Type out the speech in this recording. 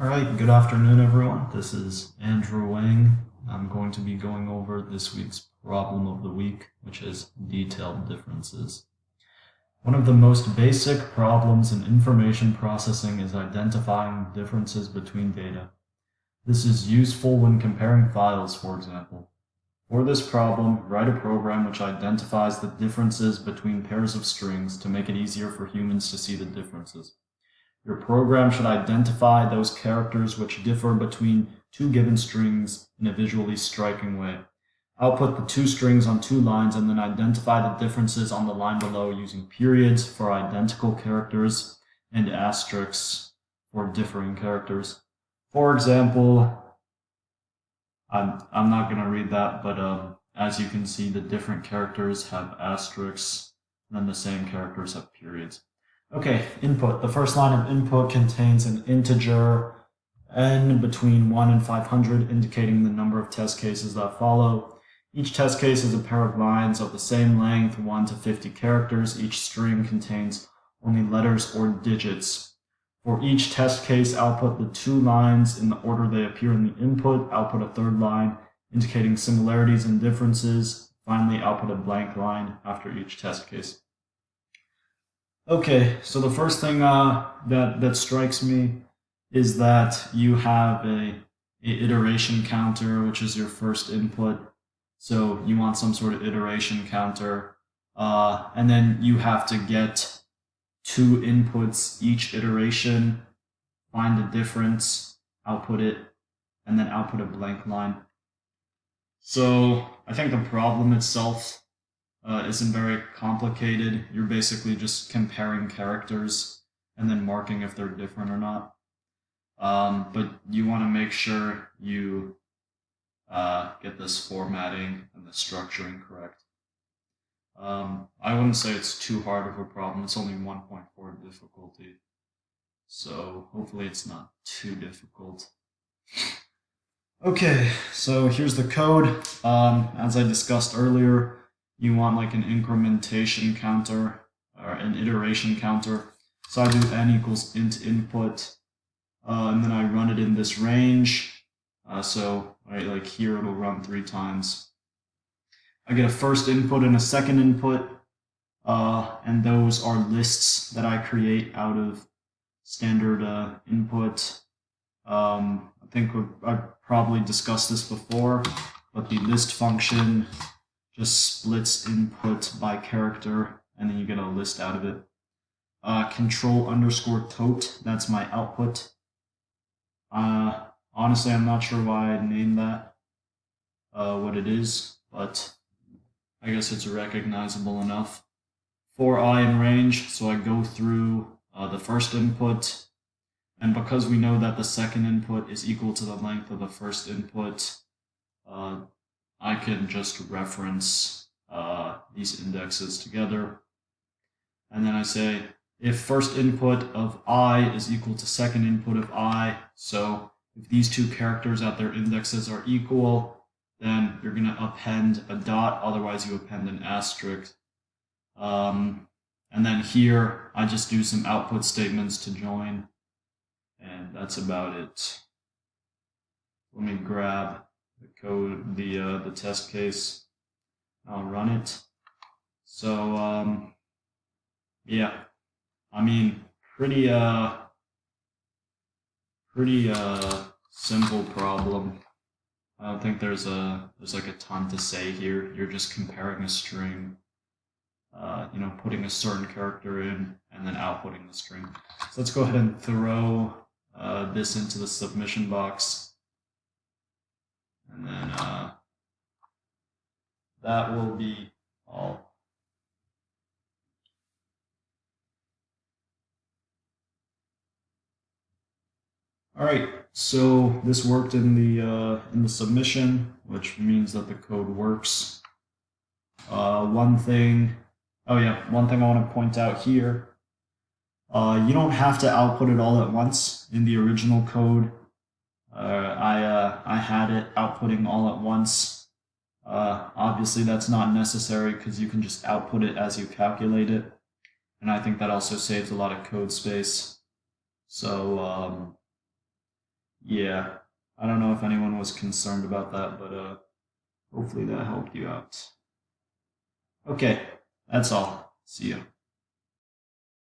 All right, good afternoon, everyone. This is Andrew Wang. I'm going to be going over this week's problem of the week, which is detailed differences. One of the most basic problems in information processing is identifying differences between data. This is useful when comparing files, for example. For this problem, write a program which identifies the differences between pairs of strings to make it easier for humans to see the differences. Your program should identify those characters which differ between two given strings in a visually striking way. Output the two strings on two lines and then identify the differences on the line below using periods for identical characters and asterisks for differing characters. For example, I'm not going to read that, but as you can see, the different characters have asterisks, and then the same characters have periods. Okay, input. The first line of input contains an integer n between 1 and 500, indicating the number of test cases that follow. Each test case is a pair of lines of the same length, 1 to 50 characters. Each string contains only letters or digits. For each test case, output the two lines in the order they appear in the input. Output a third line indicating similarities and differences. Finally, output a blank line after each test case. Okay, so the first thing that strikes me is that you have a iteration counter, which is your first input. So you want some sort of iteration counter, and then you have to get two inputs each iteration, find the difference, output it, and then output a blank line. So I think the problem itself isn't very complicated. You're basically just comparing characters and then marking if they're different or not. But you want to make sure you get this formatting and the structuring correct. I wouldn't say it's too hard of a problem. It's only 1.4 difficulty. So hopefully it's not too difficult. Okay, so here's the code. As I discussed earlier, you want like an incrementation counter or an iteration counter. So I do n equals int input, and then I run it in this range. So right, like here it'll run 3 times. I get a first input and a second input, and those are lists that I create out of standard input. I think I've probably discussed this before, but the list function just splits input by character, and then you get a list out of it. Control underscore tote, that's my output. Honestly, I'm not sure why I named that what it is, but I guess it's recognizable enough. For I in range, so I go through the first input, and because we know that the second input is equal to the length of the first input, I can just reference these indexes together. And then I say, if first input of I is equal to second input of I, so if these two characters at their indexes are equal, then you're going to append a dot, otherwise you append an asterisk. And then here, I just do some output statements to join, and that's about it. Let me grab the code, the test case. I'll run it. So yeah, I mean pretty simple problem. I don't think there's like a ton to say here. You're just comparing a string, putting a certain character in and then outputting the string. So let's go ahead and throw this into the submission box. And then that will be all. All right, so this worked in the submission, which means that the code works. One thing I want to point out here. You don't have to output it all at once. In the original code, I had it outputting all at once. Obviously, that's not necessary because you can just output it as you calculate it. And I think that also saves a lot of code space. So yeah, I don't know if anyone was concerned about that, but hopefully that helped you out. Okay, that's all. See ya.